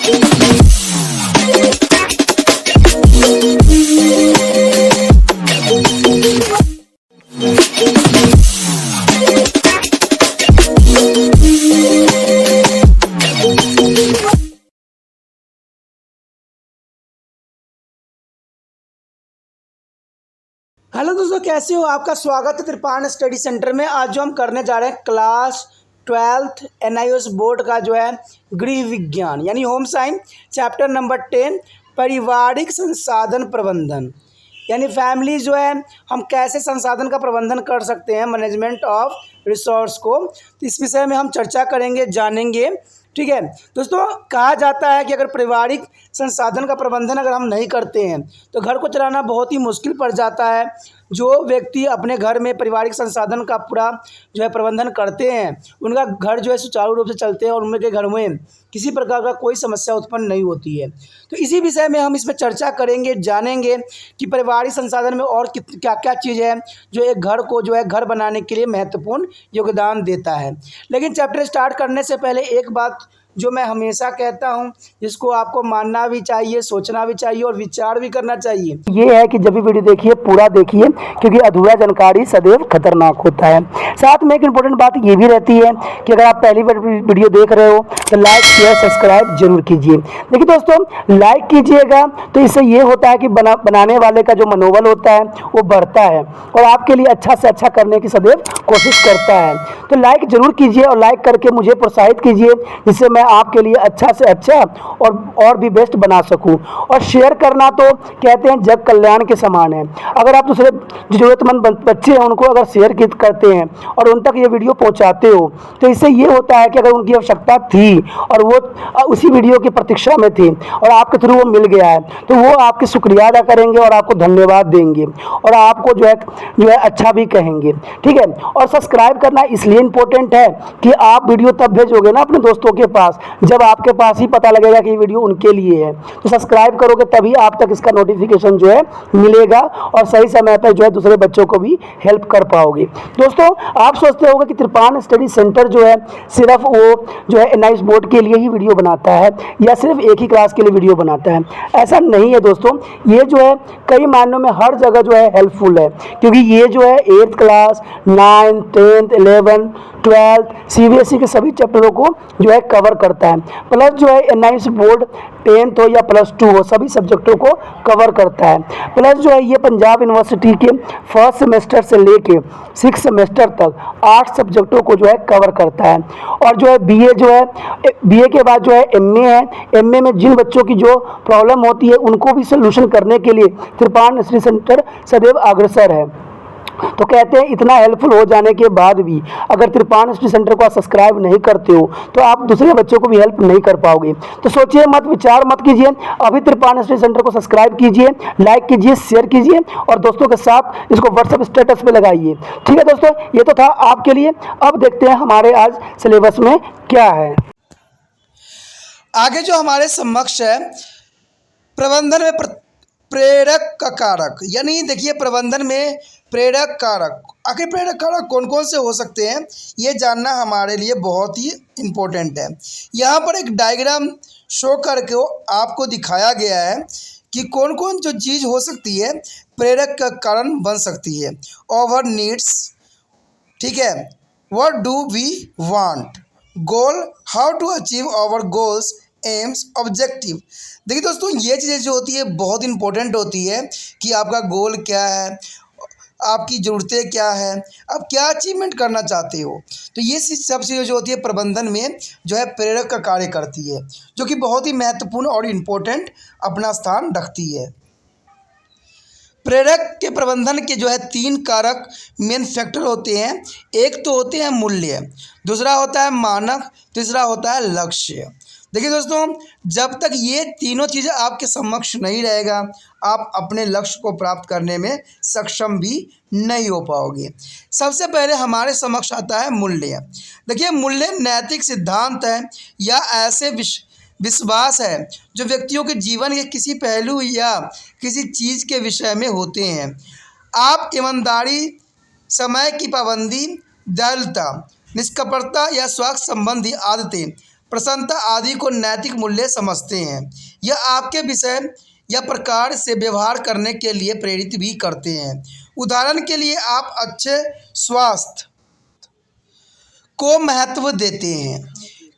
Hello दोस्तों, कैसे हो? आपका स्वागत है त्रिपाण स्टडी सेंटर में। आज जो हम करने जा रहे हैं क्लास 12th NIOS बोर्ड का जो है गृह विज्ञान यानी होम साइंस चैप्टर नंबर 10 पारिवारिक संसाधन प्रबंधन यानी फैमिली जो है हम कैसे संसाधन का प्रबंधन कर सकते हैं, मैनेजमेंट ऑफ रिसोर्स को। तो इस विषय में हम चर्चा करेंगे, जानेंगे। ठीक है दोस्तों, कहा जाता है कि अगर पारिवारिक संसाधन का प्रबंधन अगर हम नहीं करते हैं तो घर को चलाना बहुत ही मुश्किल पड़ जाता है। जो व्यक्ति अपने घर में पारिवारिक संसाधन का पूरा जो है प्रबंधन करते हैं उनका घर जो है सुचारू रूप से चलते हैं और उनके घर में किसी प्रकार का कोई समस्या उत्पन्न नहीं होती है। तो इसी विषय में हम इसमें चर्चा करेंगे, जानेंगे कि पारिवारिक संसाधन में और क्या क्या चीज़ है जो एक घर को जो है घर बनाने के लिए महत्वपूर्ण योगदान देता है। लेकिन चैप्टर स्टार्ट करने से पहले एक बात जो मैं हमेशा कहता हूं, जिसको आपको मानना भी चाहिए, सोचना भी चाहिए और विचार भी करना चाहिए, ये है कि जब भी वीडियो देखिए पूरा देखिए, क्योंकि अधूरा जानकारी सदैव खतरनाक होता है। साथ में एक इम्पोर्टेंट बात ये भी रहती है कि अगर आप पहली बार वीडियो देख रहे हो तो लाइक शेयर सब्सक्राइब जरूर कीजिए। देखिए दोस्तों, लाइक कीजिएगा तो इससे ये होता है कि बनाने वाले का जो मनोबल होता है वो बढ़ता है और आपके लिए अच्छा से अच्छा करने की सदैव कोशिश करता है। तो लाइक जरूर कीजिए और लाइक करके मुझे प्रोत्साहित कीजिए, जिससे मैं आपके लिए अच्छा से अच्छा और भी बेस्ट बना सकूं। और शेयर करना तो कहते हैं जग कल्याण के समान है। अगर आप दूसरे जरूरतमंद बच्चे हैं उनको अगर शेयर करते हैं और उन तक ये वीडियो पहुंचाते हो तो इससे ये होता है कि अगर उनकी आवश्यकता थी और वो उसी वीडियो की प्रतीक्षा में थी और आपके थ्रू वो मिल गया है तो वो आपके शुक्रिया अदा करेंगे और आपको धन्यवाद देंगे और आपको जो है अच्छा भी कहेंगे। ठीक है, और सब्सक्राइब करना इसलिए इम्पोर्टेंट है कि आप वीडियो तब भेजोगे ना अपने दोस्तों के पास जब आपके पास ही पता लगेगा कि ये वीडियो उनके लिए है। तो सब्सक्राइब करोगे तभी आप तक इसका नोटिफिकेशन जो है मिलेगा और सही समय पर जो है दूसरे बच्चों को भी हेल्प कर पाओगे। दोस्तों, आप सोचते होंगे कि त्रिपाण स्टडी सेंटर जो है सिर्फ वो जो है NIOS बोर्ड के लिए ही वीडियो बनाता है या सिर्फ एक ही क्लास के लिए वीडियो बनाता है। ऐसा नहीं है दोस्तों, ये जो है कई मायनों में हर जगह जो है हेल्पफुल है, क्योंकि ये जो है 8th class 9th 10th 11th 12th CBSE के सभी चैप्टरों को जो है कवर करता है। प्लस जो है NIOS बोर्ड 10th हो या +2 हो सभी सब्जेक्टों को कवर करता है। प्लस जो है ये पंजाब यूनिवर्सिटी के फर्स्ट सेमेस्टर से लेके 6th सेमेस्टर तक 8 सब्जेक्टों को जो है कवर करता है। और जो है BA जो है BA के बाद जो है MA है। MA में जिन बच्चों की जो प्रॉब्लम होती है उनको भी सोल्यूशन करने के लिए त्रिपाण स्टडी सेंटर सदैव अग्रसर है। तो कहते हैं इतना हेल्पफुल हो जाने के बाद भी अगर त्रिपाण स्टडी सेंटर को आप सब्सक्राइब नहीं करते हो तो आप दूसरे बच्चों को भी हेल्प नहीं कर पाओगे। तो सोचिए मत, विचार मत कीजिए, अभी त्रिपाण स्टडी सेंटर को सब्सक्राइब कीजिए, लाइक कीजिए, शेयर कीजिए और दोस्तों के साथ इसको व्हाट्सएप स्टेटस पे लगाइए। ठीक है दोस्तों, ये तो था आपके लिए। अब देखते हैं हमारे आज सिलेबस में क्या है। आगे जो हमारे समक्ष है प्रबंधन में प्रेरक का कारक, यानी देखिए प्रबंधन में प्रेरक कारक, आखिर प्रेरक कारक कौन कौन से हो सकते हैं ये जानना हमारे लिए बहुत ही इम्पोर्टेंट है। यहाँ पर एक डायग्राम शो करके आपको दिखाया गया है कि कौन कौन जो चीज़ हो सकती है प्रेरक का कारण बन सकती है। ओवर नीड्स, ठीक है, what do we want, goal, how to achieve our goals, aims, objective. देखिए दोस्तों, ये चीज़ें जो होती है बहुत इंपॉर्टेंट होती है कि आपका गोल क्या है, आपकी ज़रूरतें क्या है, आप क्या अचीवमेंट करना चाहते हो। तो ये सब चीज़ें जो होती है प्रबंधन में जो है प्रेरक का कार्य करती है, जो कि बहुत ही महत्वपूर्ण और इम्पोर्टेंट अपना स्थान रखती है। प्रेरक के प्रबंधन के जो है 3 कारक मेन फैक्टर होते हैं। एक तो होते हैं मूल्य, दूसरा होता है मानक, तीसरा होता है लक्ष्य। देखिए दोस्तों, जब तक ये तीनों चीज़ें आपके समक्ष नहीं रहेगा आप अपने लक्ष्य को प्राप्त करने में सक्षम भी नहीं हो पाओगे। सबसे पहले हमारे समक्ष आता है मूल्य। देखिए, मूल्य नैतिक सिद्धांत है या ऐसे विश्वास है जो व्यक्तियों के जीवन के किसी पहलू या किसी चीज़ के विषय में होते हैं। आप ईमानदारी, समय की पाबंदी, दयालुता, निष्कपटता या स्वास्थ्य संबंधी आदतें प्रसन्नता आदि को नैतिक मूल्य समझते हैं। यह आपके विषय या प्रकार से व्यवहार करने के लिए प्रेरित भी करते हैं। उदाहरण के लिए आप अच्छे स्वास्थ्य को महत्व देते हैं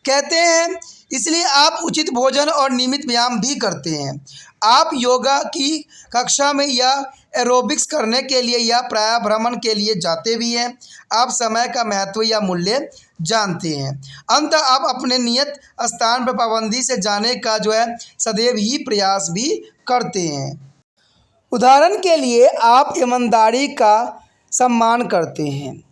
कहते हैं, इसलिए आप उचित भोजन और नियमित व्यायाम भी करते हैं। आप योगा की कक्षा में या एरोबिक्स करने के लिए या प्राय भ्रमण के लिए जाते भी हैं। आप समय का महत्व या मूल्य जानते हैं। अंततः आप अपने नियत स्थान पर पाबंदी से जाने का सदैव ही प्रयास भी करते हैं। उदाहरण के लिए आप ईमानदारी का सम्मान करते हैं,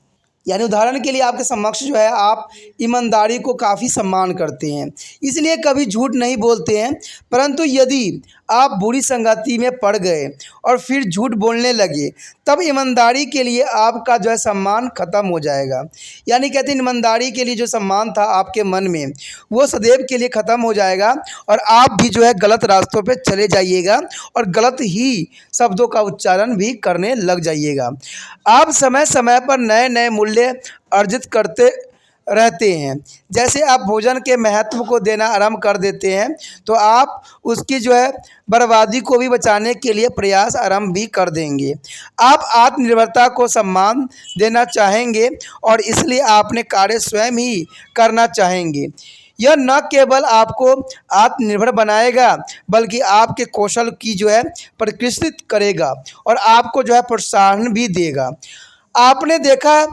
यानी उदाहरण के लिए आपके समक्ष आप ईमानदारी को काफ़ी सम्मान करते हैं, इसलिए कभी झूठ नहीं बोलते हैं। परंतु यदि आप बुरी संगति में पड़ गए और फिर झूठ बोलने लगे, तब ईमानदारी के लिए आपका सम्मान खत्म हो जाएगा। यानी कहते हैं ईमानदारी के लिए जो सम्मान था आपके मन में, वो सदैव के लिए ख़त्म हो जाएगा और आप भी गलत रास्तों पे चले जाइएगा और गलत ही शब्दों का उच्चारण भी करने लग जाइएगा। आप समय समय पर नए नए मूल्य अर्जित करते रहते हैं। जैसे आप भोजन के महत्व को देना आरंभ कर देते हैं, तो आप उसकी बर्बादी को भी बचाने के लिए प्रयास आरंभ भी कर देंगे। आप आत्मनिर्भरता को सम्मान देना चाहेंगे और इसलिए अपने कार्य स्वयं ही करना चाहेंगे। यह न केवल आपको आत्मनिर्भर बनाएगा, बल्कि आपके कौशल की परिष्कृत करेगा और आपको प्रोत्साहन भी देगा। आपने देखा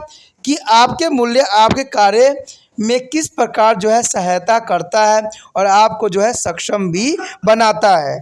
कि आपके मूल्य आपके कार्य में किस प्रकार सहायता करता है और आपको सक्षम भी बनाता है।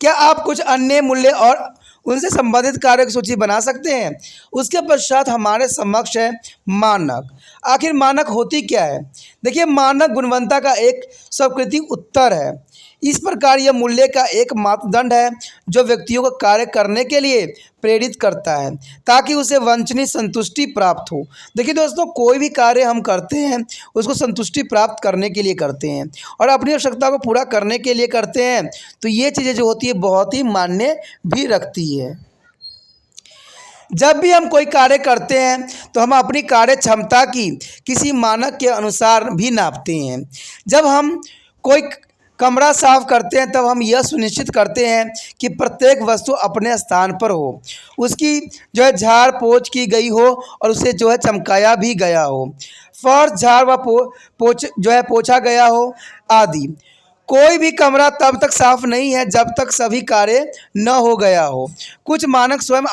क्या आप कुछ अन्य मूल्य और उनसे संबंधित कार्य की सूची बना सकते हैं? उसके पश्चात हमारे समक्ष है मानक। आखिर मानक होती क्या है? देखिए, मानक गुणवत्ता का एक स्वीकृति उत्तर है। इस प्रकार यह मूल्य का एक मापदंड है जो व्यक्तियों को कार्य करने के लिए प्रेरित करता है ताकि उसे वांछनीय संतुष्टि प्राप्त हो। देखिए दोस्तों, कोई भी कार्य हम करते हैं उसको संतुष्टि प्राप्त करने के लिए करते हैं और अपनी आवश्यकता को पूरा करने के लिए करते हैं। तो ये चीज़ें जो होती है बहुत ही मायने भी रखती है। जब भी हम कोई कार्य करते हैं तो हम अपनी कार्य क्षमता की किसी मानक के अनुसार भी नापते हैं। जब हम कोई कमरा साफ करते हैं तब हम यह सुनिश्चित करते हैं कि प्रत्येक वस्तु अपने स्थान पर हो, उसकी झाड़ पोछ की गई हो और उसे चमकाया भी गया हो, फर्श झाड़ व पोछा गया हो आदि। कोई भी कमरा तब तक साफ नहीं है जब तक सभी कार्य न हो गया हो। कुछ मानक स्वयं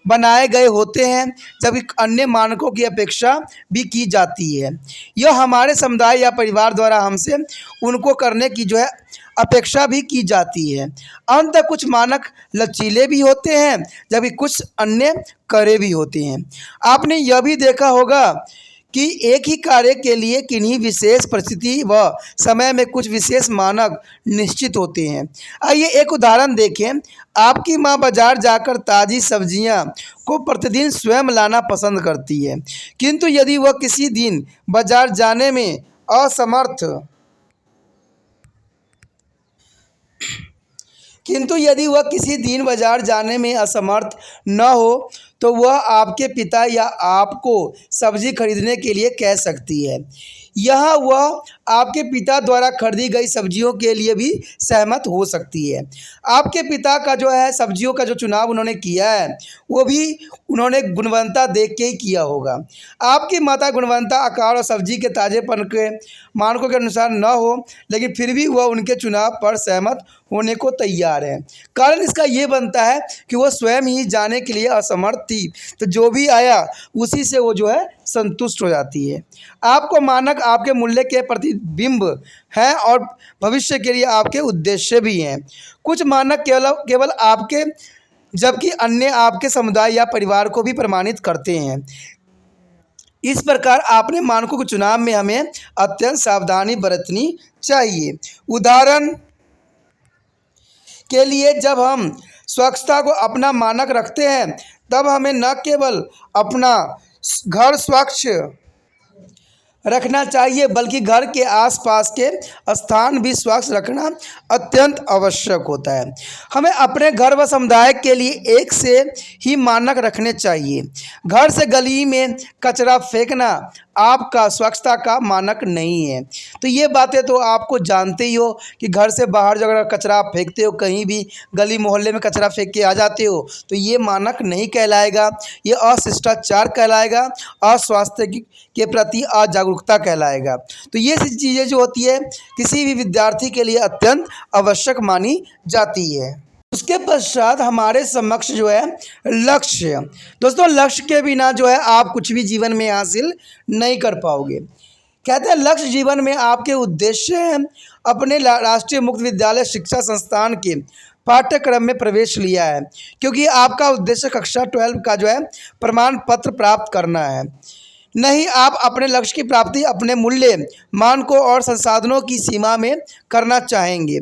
बनाए गए होते हैं जबकि अन्य मानकों की अपेक्षा भी की जाती है। यह हमारे समुदाय या परिवार द्वारा हमसे उनको करने की अपेक्षा भी की जाती है। अंत कुछ मानक लचीले भी होते हैं जबकि कुछ अन्य कड़े भी होते हैं। आपने यह भी देखा होगा कि एक ही कार्य के लिए किन्हीं विशेष परिस्थिति व समय में कुछ विशेष मानक निश्चित होते हैं। आइए एक उदाहरण देखें। आपकी माँ बाजार जाकर ताज़ी सब्जियां को प्रतिदिन स्वयं लाना पसंद करती है, किंतु यदि वह किसी दिन बाजार जाने में असमर्थ न हो तो वह आपके पिता या आपको सब्जी खरीदने के लिए कह सकती है। यहाँ वह आपके पिता द्वारा खरीदी गई सब्जियों के लिए भी सहमत हो सकती है। आपके पिता का सब्जियों का चुनाव उन्होंने किया है वो भी उन्होंने गुणवत्ता देख के ही किया होगा। आपकी माता गुणवत्ता, आकार और सब्जी के ताज़ेपन के मानकों के अनुसार न हो, लेकिन फिर भी वह उनके चुनाव पर सहमत होने को तैयार है। कारण इसका ये बनता है कि वह स्वयं ही जाने के लिए असमर्थ थी, तो जो भी आया उसी से वो संतुष्ट हो जाती है। आपको मानक आपके मूल्य के प्रतिबिंब हैं और भविष्य के लिए आपके उद्देश्य भी हैं। कुछ मानक केवल आपके जबकि अन्य आपके समुदाय या परिवार को भी प्रमाणित करते हैं। इस प्रकार अपने मानकों के चुनाव में हमें अत्यंत सावधानी बरतनी चाहिए। उदाहरण के लिए जब हम स्वच्छता को अपना मानक रखते हैं तब हमें न केवल अपना घर स्वच्छ रखना चाहिए बल्कि घर के आसपास के स्थान भी स्वच्छ रखना अत्यंत आवश्यक होता है। हमें अपने घर व समुदाय के लिए एक से ही मानक रखने चाहिए। घर से गली में कचरा फेंकना आपका स्वच्छता का मानक नहीं है। तो ये बातें तो आपको जानते ही हो कि घर से बाहर जो अगर कचरा आप फेंकते हो, कहीं भी गली मोहल्ले में कचरा फेंक के आ जाते हो, तो ये मानक नहीं कहलाएगा, ये अशिष्टाचार कहलाएगा, अस्वास्थ्य के प्रति अजागरूकता कहलाएगा। तो ये चीज़ें जो होती है किसी भी विद्यार्थी के लिए अत्यंत आवश्यक मानी जाती है। उसके पश्चात हमारे समक्ष जो है लक्ष्य। दोस्तों, लक्ष्य के बिना जो है आप कुछ भी जीवन में हासिल नहीं कर पाओगे। कहते हैं लक्ष्य जीवन में आपके उद्देश्य हैं। अपने राष्ट्रीय मुक्त विद्यालय शिक्षा संस्थान के पाठ्यक्रम में प्रवेश लिया है, क्योंकि आपका उद्देश्य कक्षा 12 का जो है प्रमाण पत्र प्राप्त करना है। नहीं, आप अपने लक्ष्य की प्राप्ति अपने मूल्य मानकों और संसाधनों की सीमा में करना चाहेंगे।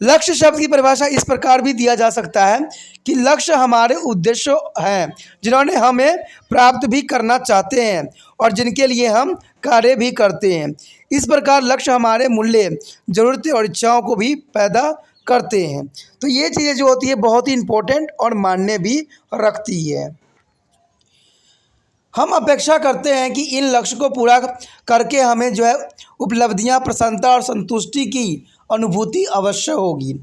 लक्ष्य शब्द की परिभाषा इस प्रकार भी दिया जा सकता है कि लक्ष्य हमारे उद्देश्य हैं जिन्होंने हमें प्राप्त भी करना चाहते हैं और जिनके लिए हम कार्य भी करते हैं। इस प्रकार लक्ष्य हमारे मूल्य, ज़रूरतें और इच्छाओं को भी पैदा करते हैं। तो ये चीज़ें जो होती है बहुत ही इम्पोर्टेंट और मायने भी रखती है। हम अपेक्षा करते हैं कि इन लक्ष्य को पूरा करके हमें जो है उपलब्धियां, प्रसन्नता और संतुष्टि की अनुभूति अवश्य होगी।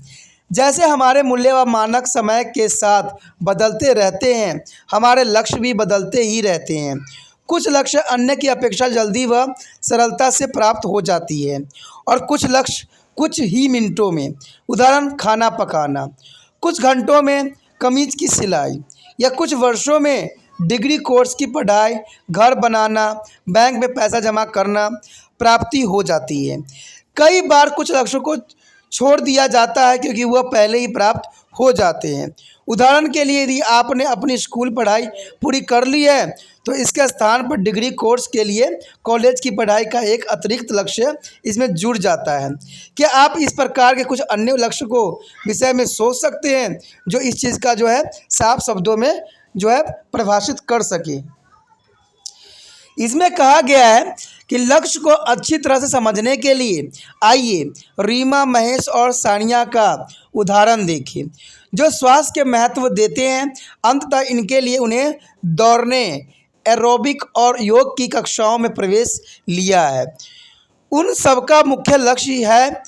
जैसे हमारे मूल्य व मानक समय के साथ बदलते रहते हैं, हमारे लक्ष्य भी बदलते ही रहते हैं। कुछ लक्ष्य अन्य की अपेक्षा जल्दी व सरलता से प्राप्त हो जाती है और कुछ लक्ष्य कुछ ही मिनटों में, उदाहरण खाना पकाना, कुछ घंटों में कमीज की सिलाई, या कुछ वर्षों में डिग्री कोर्स की पढ़ाई, घर बनाना, बैंक में पैसा जमा करना प्राप्ति हो जाती है। कई बार कुछ लक्ष्यों को छोड़ दिया जाता है क्योंकि वह पहले ही प्राप्त हो जाते हैं। उदाहरण के लिए यदि आपने अपनी स्कूल पढ़ाई पूरी कर ली है तो इसके स्थान पर डिग्री कोर्स के लिए कॉलेज की पढ़ाई का एक अतिरिक्त लक्ष्य इसमें जुड़ जाता है। क्या आप इस प्रकार के कुछ अन्य लक्ष्य को विषय में सोच सकते हैं जो इस चीज़ का जो है साफ शब्दों में जो है परिभाषित कर सके? इसमें कहा गया है कि लक्ष्य को अच्छी तरह से समझने के लिए आइए रीमा, महेश और सानिया का उदाहरण देखें, जो स्वास्थ्य के महत्व देते हैं। अंततः इनके लिए उन्हें दौड़ने, एरोबिक और योग की कक्षाओं में प्रवेश लिया है। उन सबका मुख्य लक्ष्य है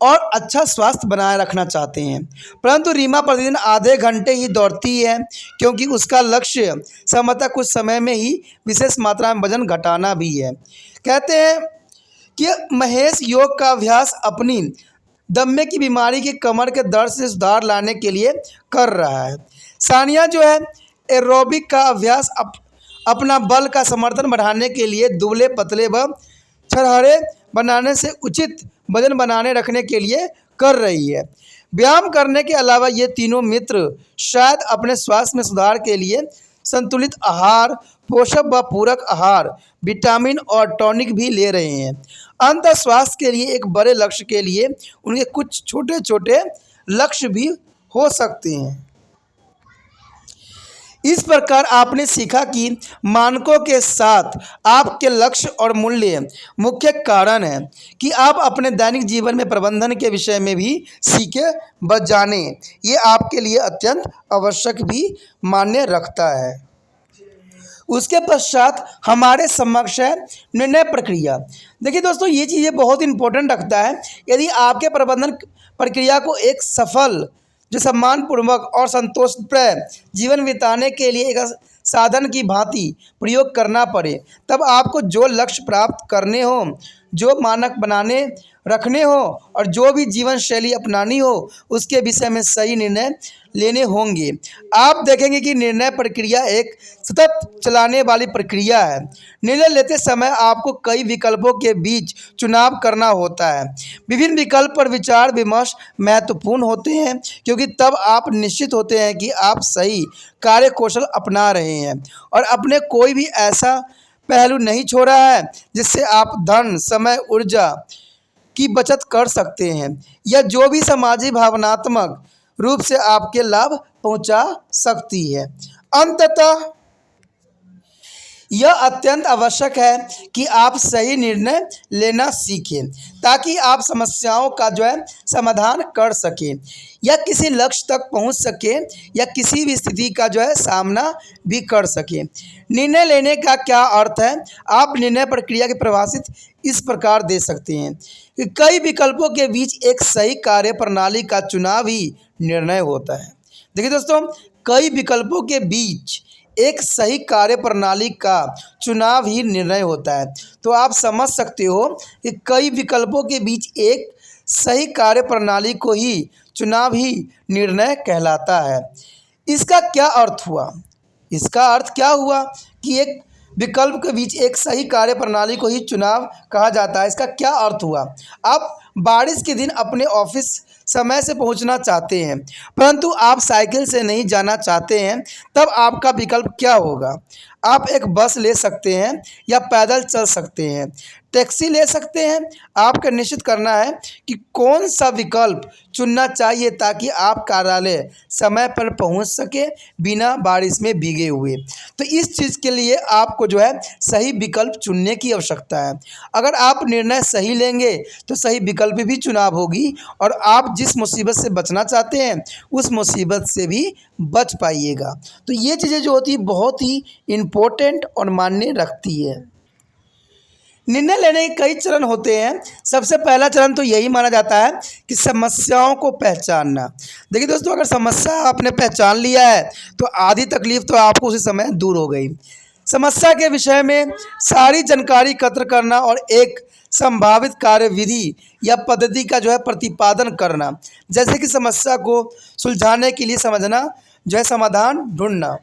और अच्छा स्वास्थ्य बनाए रखना चाहते हैं। परंतु रीमा प्रतिदिन आधे घंटे ही दौड़ती है क्योंकि उसका लक्ष्य संभवतः कुछ समय में ही विशेष मात्रा में वजन घटाना भी है। कहते हैं कि महेश योग का अभ्यास अपनी दम्मे की बीमारी की कमर के दर्द से सुधार लाने के लिए कर रहा है। सानिया जो है एरोबिक का अभ्यास अपना बल का समर्थन बढ़ाने के लिए दुबले पतले व छरहरे बनाने से उचित वजन बनाने रखने के लिए कर रही है। व्यायाम करने के अलावा ये तीनों मित्र शायद अपने स्वास्थ्य में सुधार के लिए संतुलित आहार, पोषक व पूरक आहार, विटामिन और टॉनिक भी ले रहे हैं। अंततः स्वास्थ्य के लिए एक बड़े लक्ष्य के लिए उनके कुछ छोटे छोटे लक्ष्य भी हो सकते हैं। इस प्रकार आपने सीखा कि मानकों के साथ आपके लक्ष्य और मूल्य मुख्य कारण है कि आप अपने दैनिक जीवन में प्रबंधन के विषय में भी सीखे व जाने। ये आपके लिए अत्यंत आवश्यक भी मान्य रखता है। उसके पश्चात हमारे समक्ष है निर्णय प्रक्रिया। देखिए दोस्तों, ये चीज़ें बहुत इंपॉर्टेंट रखता है। यदि आपके प्रबंधन प्रक्रिया को एक सफल, जो सम्मानपूर्वक और संतोषप्रद जीवन बिताने के लिए एक साधन की भांति प्रयोग करना पड़े, तब आपको जो लक्ष्य प्राप्त करने हो, जो मानक बनाने रखने हो और जो भी जीवन शैली अपनानी हो, उसके विषय में सही निर्णय लेने होंगे। आप देखेंगे कि निर्णय प्रक्रिया एक सतत चलाने वाली प्रक्रिया है। निर्णय लेते समय आपको कई विकल्पों के बीच चुनाव करना होता है। विभिन्न विकल्प पर विचार विमर्श महत्वपूर्ण होते हैं क्योंकि तब आप निश्चित होते हैं कि आप सही कार्य कौशल अपना रहे हैं और अपने कोई भी ऐसा पहलू नहीं छोड़ा है जिससे आप धन, समय, ऊर्जा की बचत कर सकते हैं या जो भी सामाजिक भावनात्मक रूप से आपके लाभ पहुंचा सकती है। अंततः यह अत्यंत आवश्यक है कि आप सही निर्णय लेना सीखें ताकि आप समस्याओं का जो है समाधान कर सकें या किसी लक्ष्य तक पहुंच सकें या किसी भी स्थिति का जो है सामना भी कर सकें। निर्णय लेने का क्या अर्थ है? आप निर्णय प्रक्रिया की परिभाषित इस प्रकार दे सकते हैं कि कई विकल्पों के बीच एक सही कार्य प्रणाली का चुनाव ही निर्णय होता है। देखिए दोस्तों, कई विकल्पों के बीच एक सही कार्य प्रणाली का चुनाव ही निर्णय होता है। तो आप समझ सकते हो कि कई विकल्पों के बीच एक सही कार्य प्रणाली को ही चुनाव ही निर्णय कहलाता है। इसका क्या अर्थ हुआ? इसका अर्थ क्या हुआ कि एक विकल्प के बीच एक सही कार्य प्रणाली को ही चुनाव कहा जाता है। इसका क्या अर्थ हुआ? आप बारिश के दिन अपने ऑफिस समय से पहुंचना चाहते हैं परंतु आप साइकिल से नहीं जाना चाहते हैं, तब आपका विकल्प क्या होगा? आप एक बस ले सकते हैं या पैदल चल सकते हैं, टैक्सी ले सकते हैं। आपको निश्चित करना है कि कौन सा विकल्प चुनना चाहिए ताकि आप कार्यालय समय पर पहुंच सके बिना बारिश में भीगे हुए। तो इस चीज़ के लिए आपको जो है सही विकल्प चुनने की आवश्यकता है। अगर आप निर्णय सही लेंगे तो सही विकल्प भी चुनाव होगी और आप जिस मुसीबत से बचना चाहते हैं उस मुसीबत से भी बच पाइएगा। तो ये चीज़ें जो होती है बहुत ही इम्पोर्टेंट और मायने रखती है। निर्णय लेने के कई चरण होते हैं। सबसे पहला चरण तो यही माना जाता है कि समस्याओं को पहचानना। देखिए दोस्तों, अगर समस्या आपने पहचान लिया है तो आधी तकलीफ तो आपको उसी समय दूर हो गई। समस्या के विषय में सारी जानकारी एकत्र करना और एक संभावित कार्यविधि या पद्धति का जो है प्रतिपादन करना, जैसे कि समस्या को सुलझाने के लिए समझना जो है समाधान ढूंढना।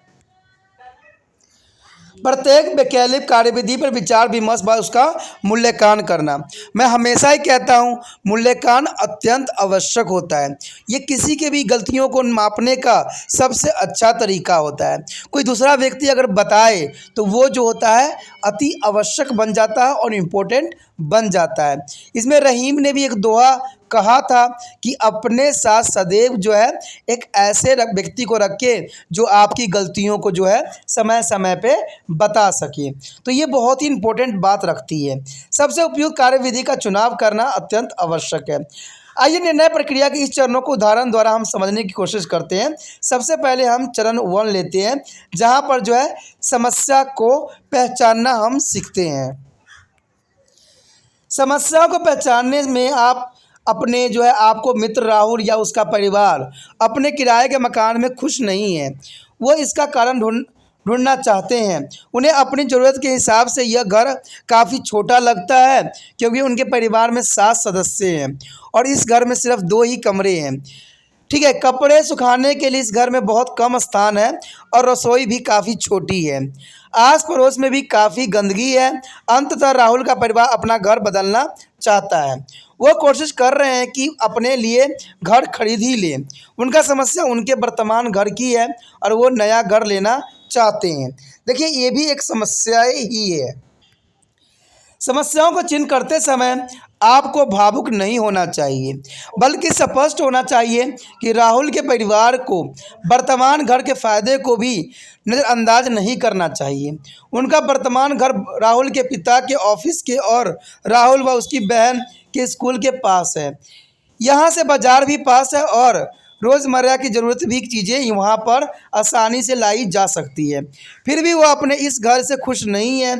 प्रत्येक वैकल्पिक कार्यविधि पर विचार विमर्श बाद उसका मूल्यांकन करना। मैं हमेशा ही कहता हूँ मूल्यांकन अत्यंत आवश्यक होता है। ये किसी के भी गलतियों को मापने का सबसे अच्छा तरीका होता है। कोई दूसरा व्यक्ति अगर बताए तो वो जो होता है अति आवश्यक बन जाता है और इम्पोर्टेंट बन जाता है। इसमें रहीम ने भी एक दोहा कहा था कि अपने साथ सदैव जो है एक ऐसे व्यक्ति को रखें जो आपकी गलतियों को जो है समय समय पे बता सके। तो ये बहुत ही इम्पोर्टेंट बात रखती है। सबसे उपयुक्त कार्यविधि का चुनाव करना अत्यंत आवश्यक है। आइए निर्णय प्रक्रिया के इस चरणों को उदाहरण द्वारा हम समझने की कोशिश करते हैं। सबसे पहले हम चरण 1 लेते हैं, जहाँ पर जो है समस्या को पहचानना हम सीखते हैं। समस्याओं को पहचानने में आप अपने जो है आपको मित्र राहुल या उसका परिवार अपने किराए के मकान में खुश नहीं है। वो इसका कारण ढूंढना चाहते हैं। उन्हें अपनी ज़रूरत के हिसाब से यह घर काफ़ी छोटा लगता है क्योंकि उनके परिवार में 7 सदस्य हैं और इस घर में सिर्फ 2 ही कमरे हैं। ठीक है, कपड़े सुखाने के लिए इस घर में बहुत कम स्थान है और रसोई भी काफ़ी छोटी है। आस पड़ोस में भी काफ़ी गंदगी है। अंततः राहुल का परिवार अपना घर बदलना चाहता है। वो कोशिश कर रहे हैं कि अपने लिए घर खरीद ही लें। उनका समस्या उनके वर्तमान घर की है और वो नया घर लेना चाहते हैं। देखिए, ये भी एक समस्या ही है। समस्याओं को चिन्ह करते समय आपको भावुक नहीं होना चाहिए बल्कि स्पष्ट होना चाहिए कि राहुल के परिवार को वर्तमान घर के फायदे को भी नज़रअंदाज नहीं करना चाहिए। उनका वर्तमान घर राहुल के पिता के ऑफिस के और राहुल व उसकी बहन के स्कूल के पास है। यहाँ से बाजार भी पास है और रोज़मर्रा की ज़रूरत भी चीज़ें वहाँ पर आसानी से लाई जा सकती है। फिर भी वो अपने इस घर से खुश नहीं है।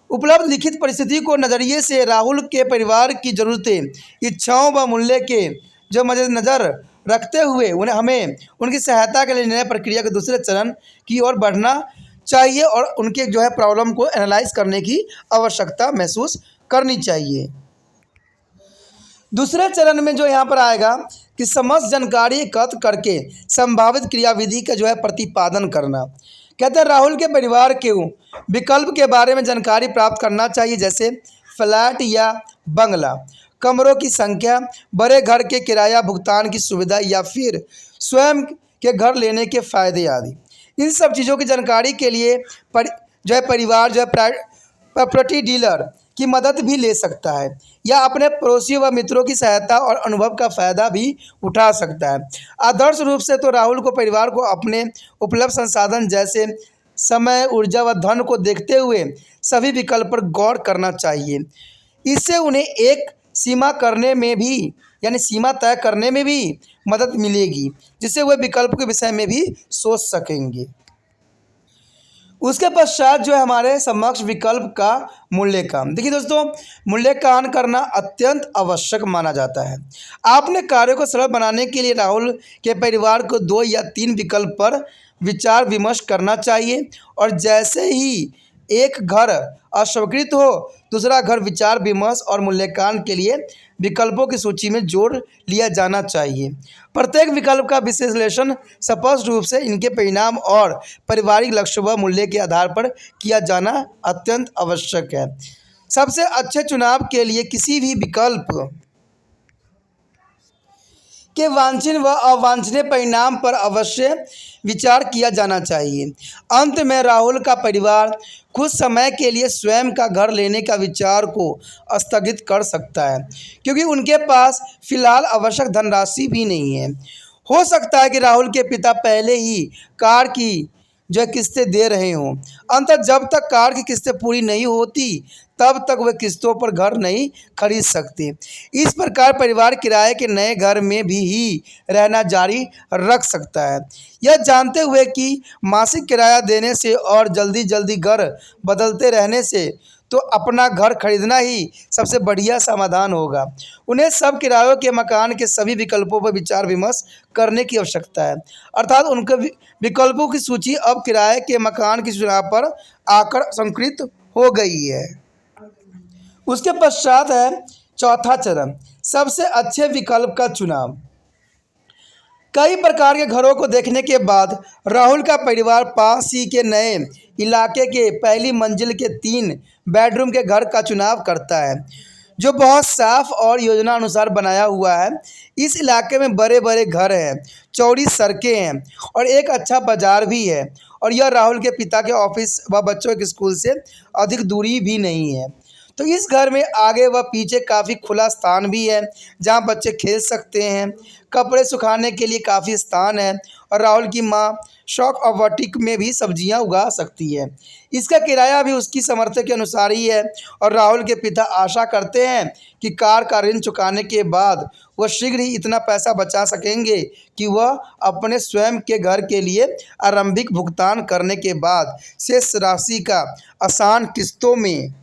उपलब्ध लिखित परिस्थिति को नज़रिए से राहुल के परिवार की ज़रूरतें, इच्छाओं व मूल्य के जो मद्देनज़र रखते हुए हमें उनकी सहायता के लिए निर्णय प्रक्रिया के दूसरे चरण की ओर बढ़ना चाहिए और उनके जो है प्रॉब्लम को एनालाइज करने की आवश्यकता महसूस करनी चाहिए। दूसरे चरण में जो यहाँ पर आएगा कि समस्त जानकारी एकत्र करके संभावित क्रियाविधि का जो है प्रतिपादन करना। कहते हैं राहुल के परिवार के विकल्प के बारे में जानकारी प्राप्त करना चाहिए, जैसे फ्लैट या बंगला, कमरों की संख्या, बड़े घर के किराया भुगतान की सुविधा या फिर स्वयं के घर लेने के फ़ायदे आदि। इन सब चीज़ों की जानकारी के लिए जो है परिवार जो है प्रॉपर्टी डीलर की मदद भी ले सकता है या अपने पड़ोसियों व मित्रों की सहायता और अनुभव का फ़ायदा भी उठा सकता है। आदर्श रूप से तो राहुल को परिवार को अपने उपलब्ध संसाधन जैसे समय, ऊर्जा व धन को देखते हुए सभी विकल्प पर गौर करना चाहिए। इससे उन्हें एक सीमा करने में भी यानी सीमा तय करने में भी मदद मिलेगी, जिससे वे विकल्प के विषय में भी सोच सकेंगे। उसके पश्चात जो है हमारे समक्ष विकल्प का मूल्यांकन। देखिए दोस्तों, मूल्यांकन करना अत्यंत आवश्यक माना जाता है। आपने कार्यों को सरल बनाने के लिए राहुल के परिवार को 2 या 3 विकल्प पर विचार विमर्श करना चाहिए, और जैसे ही एक घर अस्वीकृत हो, दूसरा घर विचार विमर्श और मूल्यांकन के लिए विकल्पों की सूची में जोड़ लिया जाना चाहिए। प्रत्येक विकल्प का विश्लेषण स्पष्ट रूप से इनके परिणाम और पारिवारिक लक्ष्य व मूल्य के आधार पर किया जाना अत्यंत आवश्यक है। सबसे अच्छे चुनाव के लिए किसी भी विकल्प के वांछनीय व अवांछनीय परिणाम पर अवश्य विचार किया जाना चाहिए। अंत में राहुल का परिवार कुछ समय के लिए स्वयं का घर लेने का विचार को स्थगित कर सकता है, क्योंकि उनके पास फिलहाल आवश्यक धनराशि भी नहीं है। हो सकता है कि राहुल के पिता पहले ही कार की जो किस्तें दे रहे हों। अंततः जब तक कार की किस्तें पूरी नहीं होती, तब तक वे किस्तों पर घर नहीं खरीद सकते। इस प्रकार परिवार किराए के नए घर में भी ही रहना जारी रख सकता है, यह जानते हुए कि मासिक किराया देने से और जल्दी जल्दी घर बदलते रहने से तो अपना घर खरीदना ही सबसे बढ़िया समाधान होगा। उन्हें सब किरायों के मकान के सभी विकल्पों पर विचार विमर्श करने की आवश्यकता है, अर्थात उनके विकल्पों की सूची अब किराए के मकान के चुनाव पर आकर संकृत हो गई है। उसके पश्चात है चौथा चरण, सबसे अच्छे विकल्प का चुनाव। कई प्रकार के घरों को देखने के बाद राहुल का परिवार पास ही के नए इलाके के पहली मंजिल के 3 बेडरूम के घर का चुनाव करता है, जो बहुत साफ और योजना अनुसार बनाया हुआ है। इस इलाके में बड़े बड़े घर हैं, चौड़ी सड़कें हैं और एक अच्छा बाजार भी है, और यह राहुल के पिता के ऑफिस व बच्चों के स्कूल से अधिक दूरी भी नहीं है। तो इस घर में आगे व पीछे काफ़ी खुला स्थान भी है, जहां बच्चे खेल सकते हैं। कपड़े सुखाने के लिए काफ़ी स्थान है, और राहुल की मां शौक और वाटिक में भी सब्जियां उगा सकती है। इसका किराया भी उसकी सामर्थ्य के अनुसार ही है, और राहुल के पिता आशा करते हैं कि कार का ऋण चुकाने के बाद वह शीघ्र ही इतना पैसा बचा सकेंगे कि वह अपने स्वयं के घर के लिए आरंभिक भुगतान करने के बाद शेष राशि का आसान किस्तों में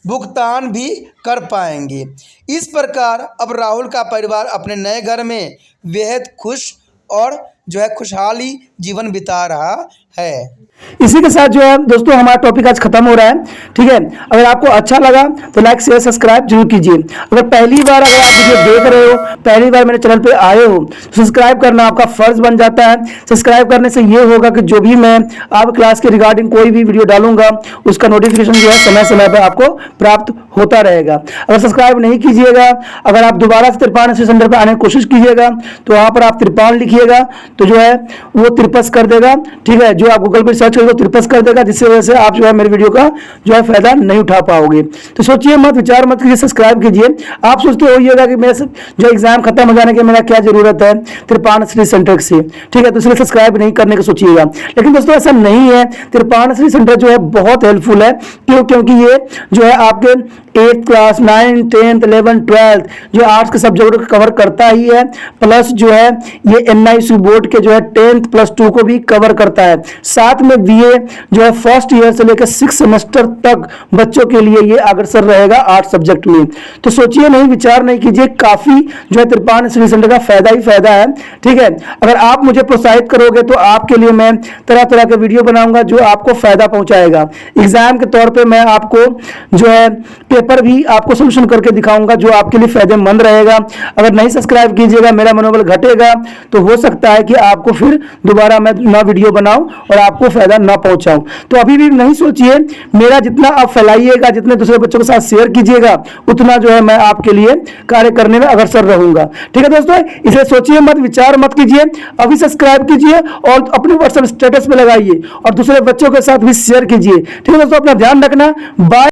भुगतान भी कर पाएंगे। इस प्रकार अब राहुल का परिवार अपने नए घर में बेहद खुश और जो है खुशहाली जीवन बिता रहा है। इसी के साथ जो है दोस्तों हमारा टॉपिक आज खत्म हो रहा है। ठीक है, अगर आपको अच्छा लगा तो लाइक शेयर सब्सक्राइब जरूर कीजिए। अगर पहली बार अगर आप वीडियो देख रहे हो, पहली बार मेरे चैनल पे आए हो, तो सब्सक्राइब करना आपका फर्ज बन जाता है। सब्सक्राइब करने से ये होगा कि जो भी मैं आप क्लास के रिगार्डिंग कोई भी वीडियो डालूंगा, उसका नोटिफिकेशन जो है समय समय पर आपको प्राप्त होता रहेगा। अगर सब्सक्राइब नहीं कीजिएगा, अगर आप दोबारा से त्रिपाण सेंटर पर आने की कोशिश कीजिएगा, तो वहां पर आप त्रिपाण लिखिएगा तो जो है वो त्रिपस कर देगा। ठीक है, जो आप गूगल पर सर्च करोगे त्रिपस कर देगा, जिससे वजह से आप जो है मेरे वीडियो का जो है फायदा नहीं उठा पाओगे। तो सोचिए मत, विचार मत कीजिए, सब्सक्राइब कीजिए। आप सोचते होइएगा कि मेरे जो एग्जाम खत्म हो जाने के मेरा क्या जरूरत है त्रिपाण श्री सेंटर से। ठीक है, तो इसलिए सब्सक्राइब नहीं करने का सोचिएगा, लेकिन दोस्तों ऐसा नहीं है। त्रिपाण श्री सेंटर जो है बहुत हेल्पफुल है, क्योंकि ये जो है आपके 8th class 9th 10th 11th 12th जो आर्ट्स के सब्जेक्ट को कवर करता ही है, प्लस जो है ये NIC बोर्ड के जो है 10th +2 को भी कवर करता है। साथ में BA जो है फर्स्ट ईयर से लेकर 6 सेमेस्टर तक बच्चों के लिए ये अग्रसर रहेगा आर्ट्स सब्जेक्ट में। तो सोचिए नहीं, विचार नहीं कीजिए, काफी जो है त्रिपाण श्री सेंटर का फायदा ही फायदा है। ठीक है, अगर आप मुझे प्रोत्साहित करोगे तो आपके लिए मैं तरह तरह के वीडियो बनाऊंगा जो आपको फायदा पहुंचाएगा। एग्जाम के तौर पर मैं आपको जो है पेपर भी आपको सोल्यूशन करके दिखाऊंगा जो आपके लिए फायदेमंद रहेगा। अगर नहीं सब्सक्राइब कीजिएगा, मेरा मनोबल घटेगा, तो हो सकता है कि आपको फिर दोबारा मैं नया वीडियो बनाऊं और आपको फायदा ना पहुंचाऊं। तो अभी भी नहीं सोचिए, मेरा जितना आप फैलाइएगा, जितने दूसरे बच्चों के साथ शेयर कीजिएगा, उतना जो है मैं आपके लिए कार्य करने में अग्रसर रहूंगा। ठीक है दोस्तों, इसे सोचिए मत, विचार मत कीजिए, अभी सब्सक्राइब कीजिए और अपने व्हाट्सएप स्टेटस पे लगाइए और दूसरे बच्चों के साथ भी शेयर कीजिए। ठीक है दोस्तों, अपना ध्यान रखना। बाय।